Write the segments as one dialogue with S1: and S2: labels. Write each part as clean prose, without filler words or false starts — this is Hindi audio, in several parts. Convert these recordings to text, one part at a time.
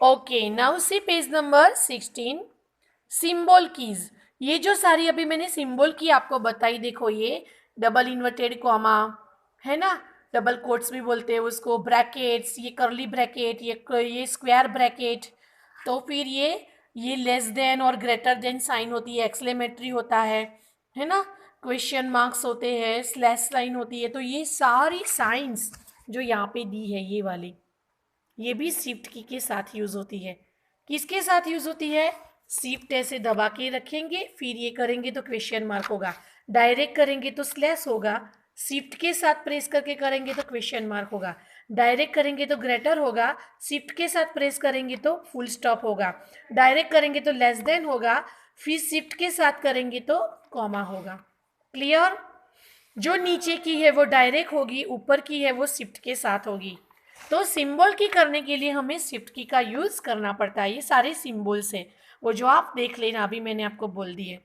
S1: ओके, नाउ सी पेज नंबर 16, सिंबल कीज। ये जो सारी अभी मैंने सिंबल की आपको बताई, देखो ये डबल इन्वर्टेड कॉमा है ना, डबल कोट्स भी बोलते हैं उसको, ब्रैकेट्स, ये करली ब्रैकेट, ये स्क्वायर ब्रैकेट, तो फिर ये लेस देन और ग्रेटर देन साइन होती है, एक्सक्लेमेटरी होता है ना, क्वेश्चन मार्क्स होते हैं, स्लैश लाइन होती है। तो ये सारी साइंस जो यहाँ पे दी है ये वाली, ये भी शिफ्ट की के साथ यूज होती है। किसके साथ यूज होती है? शिफ्ट ऐसे दबा के रखेंगे, फिर ये करेंगे तो क्वेश्चन मार्क होगा, डायरेक्ट करेंगे तो स्लैश होगा, शिफ्ट के साथ प्रेस करके करेंगे तो क्वेश्चन मार्क होगा, डायरेक्ट करेंगे तो ग्रेटर होगा, शिफ्ट के साथ प्रेस करेंगे तो फुल स्टॉप होगा, डायरेक्ट करेंगे तो लेस देन होगा, फिर शिफ्ट के साथ करेंगे तो कॉमा होगा। क्लियर? जो नीचे की है वो डायरेक्ट होगी, ऊपर की है वो शिफ्ट के साथ होगी। तो सिंबल की करने के लिए हमें शिफ्ट की का यूज करना पड़ता है। ये सारे सिंबल्स है, वो जो आप देख लेना, अभी मैंने आपको बोल दिए।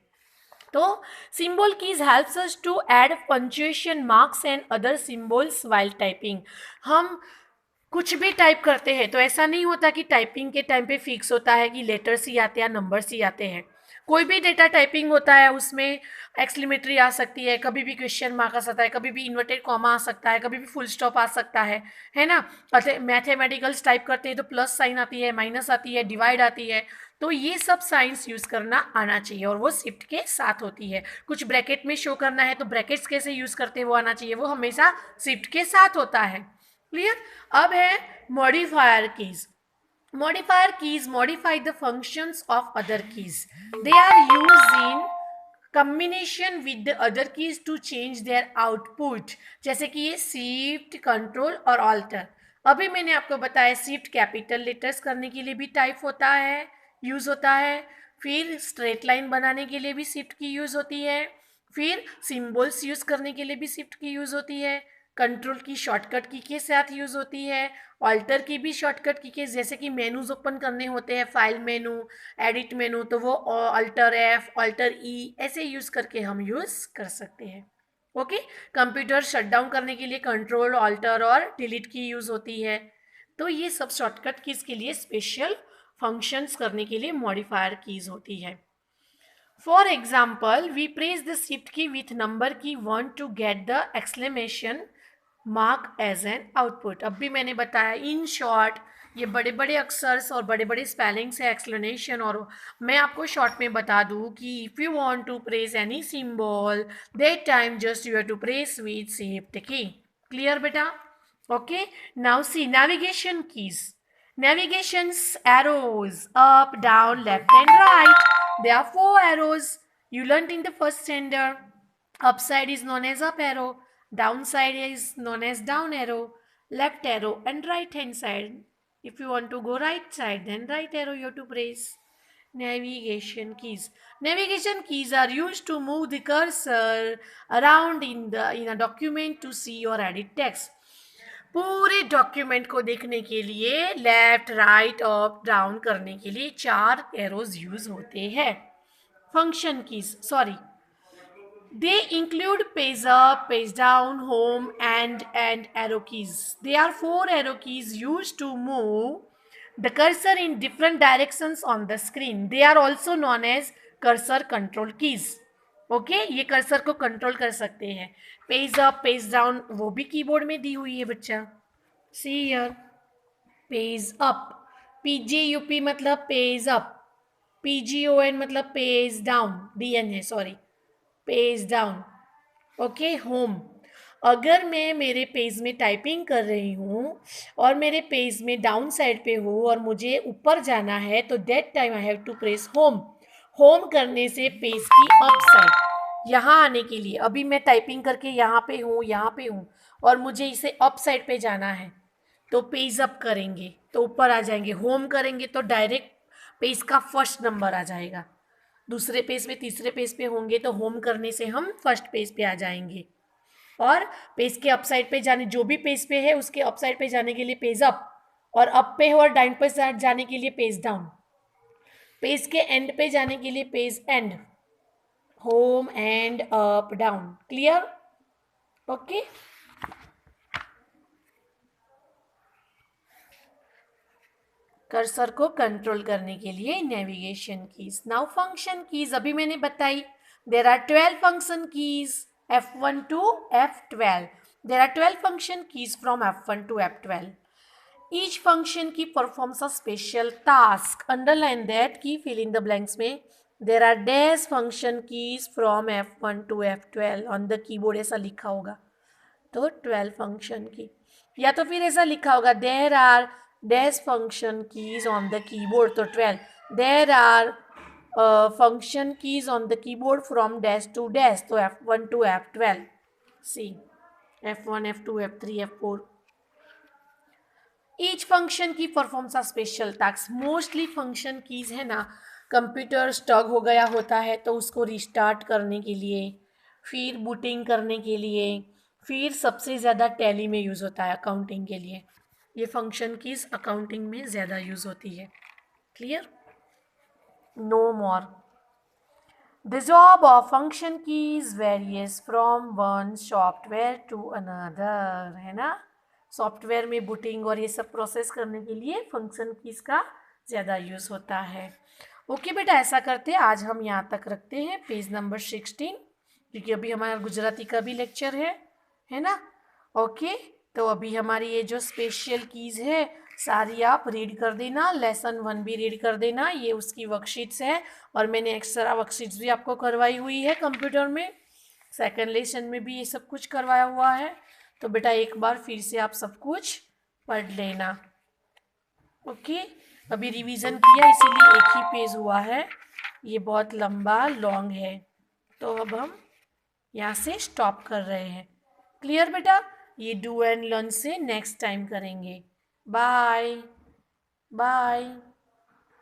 S1: तो symbol keys helps us to add punctuation marks and other symbols while typing. हम कुछ भी टाइप करते हैं तो ऐसा नहीं होता कि टाइपिंग के टाइम पे फिक्स होता है कि लेटर्स ही आते हैं या नंबर्स ही आते हैं। कोई भी डेटा टाइपिंग होता है उसमें एक्सक्लेमेटरी आ सकती है, कभी भी क्वेश्चन मार्क आ सकता है, कभी भी इन्वर्टेड कॉमा आ सकता है, कभी भी फुल स्टॉप आ सकता है ना। मैथमेटिकल्स टाइप करते हैं तो प्लस साइन आती है, माइनस आती है, डिवाइड आती है। तो ये सब साइंस यूज करना आना चाहिए और वो शिफ्ट के साथ होती है। कुछ ब्रैकेट में शो करना है तो ब्रैकेट्स कैसे यूज करते हैं वो आना चाहिए, वो हमेशा शिफ्ट के साथ होता है। क्लियर? अब है modifier keys. Modifier keys modify the functions of other keys, they are use in combination with the other keys to change their output. जैसे कि ये शिफ्ट, कंट्रोल और ऑल्टर। अभी मैंने आपको बताया शिफ्ट कैपिटल लेटर्स करने के लिए भी टाइप होता है, यूज होता है, फिर स्ट्रेट लाइन बनाने के लिए भी शिफ्ट की यूज होती है, फिर सिंबल्स यूज करने के लिए भी शिफ्ट की यूज होती है, कंट्रोल की शॉर्टकट की के साथ यूज होती है, ऑल्टर की भी शॉर्टकट की के, जैसे कि मेनूज ओपन करने होते हैं, फाइल मेनू, एडिट मेनू, तो वो अल्टर एफ, अल्टर ई ऐसे यूज करके हम यूज कर सकते हैं। ओके। कंप्यूटर शट डाउन करने के लिए कंट्रोल, ऑल्टर और डिलीट की यूज होती है। तो ये सब शॉर्टकट कीज के लिए स्पेशल फंक्शंस करने के लिए मॉडिफायर कीज होती है। For example, we press the shift key with number key 1 to get the exclamation mark as an output. अब भी मैंने बताया, इन शॉर्ट ये बड़े बड़े अक्षर्स और बड़े बड़े स्पेलिंग्स है, एक्सप्लेनेशन। और मैं आपको शॉर्ट में बता दूं कि if you want to press any symbol that time just you have to press with shift key. Clear बेटा? Okay. Now see navigation keys. Navigation's arrows up, down, left, and right. There are four arrows you learnt in the first standard. Upside is known as up arrow, downside is known as down arrow, left arrow, and right hand side. If you want to go right side, then right arrow you have to press. Navigation keys. Navigation keys are used to move the cursor around in a document to see or edit text. पूरे डॉक्यूमेंट को देखने के लिए लेफ्ट, राइट, अप, डाउन करने के लिए चार एरोज यूज होते हैं। Function keys, sorry, they include page up, page down, home and arrow keys. They are four arrow keys use to move the cursor in different directions on the screen. They are also known as cursor control keys. Okay, ये कर्सर को कंट्रोल कर सकते हैं। पेज अप, पेज डाउन वो भी कीबोर्ड में दी हुई है बच्चा। See here, page up, PGUP मतलब पेज अप, PGON मतलब पेज डाउन, DN है sorry, page down. Okay. Home, अगर मैं मेरे पेज में टाइपिंग कर रही हूँ और मेरे पेज में डाउन साइड पे हूँ और मुझे ऊपर जाना है तो that time I have to press home. Home करने से पेज की अप साइड, यहाँ आने के लिए, अभी मैं टाइपिंग करके यहाँ पे हूँ और मुझे इसे अप साइड पे जाना है तो पेज अप करेंगे तो ऊपर आ जाएंगे, होम करेंगे तो डायरेक्ट पेज का फर्स्ट नंबर आ जाएगा। दूसरे पेज पे, तीसरे पेज पे होंगे तो होम करने से हम फर्स्ट पेज पे आ जाएंगे। और पेज के अप साइड पे जाने, जो भी पेज पे है उसके अप साइड पे जाने के लिए पेज अप, और अप पे हो और डाउन पे जाने के लिए पेज डाउन, पेज के एंड पे जाने के लिए page end, home end up down. Clear? Okay. Cursor को कंट्रोल करने के लिए navigation keys. Now function keys अभी मैंने बताई, there are 12 function keys F1 to F12। There are 12 function keys from F1 to F12। Each function key performs a special task. Underline that key fill in the blanks में there are dash function keys from F1 to F12 on the keyboard, ऐसा लिखा होगा तो 12 फंक्शन की, या तो फिर ऐसा लिखा होगा there are dash function keys on the keyboard तो 12। There are function keys on the keyboard from dash to dash तो F1 to F12। See F1 F2 F3 F4। Each function key performs a special task. Mostly function keys है ना, कंप्यूटर स्टक हो गया होता है तो उसको रिस्टार्ट करने के लिए, फिर बूटिंग करने के लिए, फिर सबसे ज़्यादा टैली में यूज़ होता है अकाउंटिंग के लिए। ये फंक्शन कीज अकाउंटिंग में ज़्यादा यूज़ होती है। Clear? No more. The job of function keys various from one software to another, है ना। सॉफ्टवेयर में बूटिंग और ये सब प्रोसेस करने के लिए फंक्शन कीज का ज़्यादा यूज़ होता है। ओके बेटा, ऐसा करते हैं आज हम यहाँ तक रखते हैं पेज नंबर 16, क्योंकि अभी हमारा गुजराती का भी लेक्चर है ना। ओके, तो अभी हमारी ये जो स्पेशल कीज़ है सारी आप रीड कर देना, लेसन 1 भी रीड कर देना, ये उसकी वर्कशीट्स है और मैंने एक्स्ट्रा वर्कशीट्स भी आपको करवाई हुई है कंप्यूटर में। सेकंड लेसन में भी ये सब कुछ करवाया हुआ है, तो बेटा एक बार फिर से आप सब कुछ पढ़ लेना। ओके, अभी रिवीजन किया इसीलिए एक ही पेज हुआ है, ये बहुत लंबा लॉन्ग है, तो अब हम यहाँ से स्टॉप कर रहे हैं। क्लियर बेटा? ये डू एंड लर्न से नेक्स्ट टाइम करेंगे। Bye bye.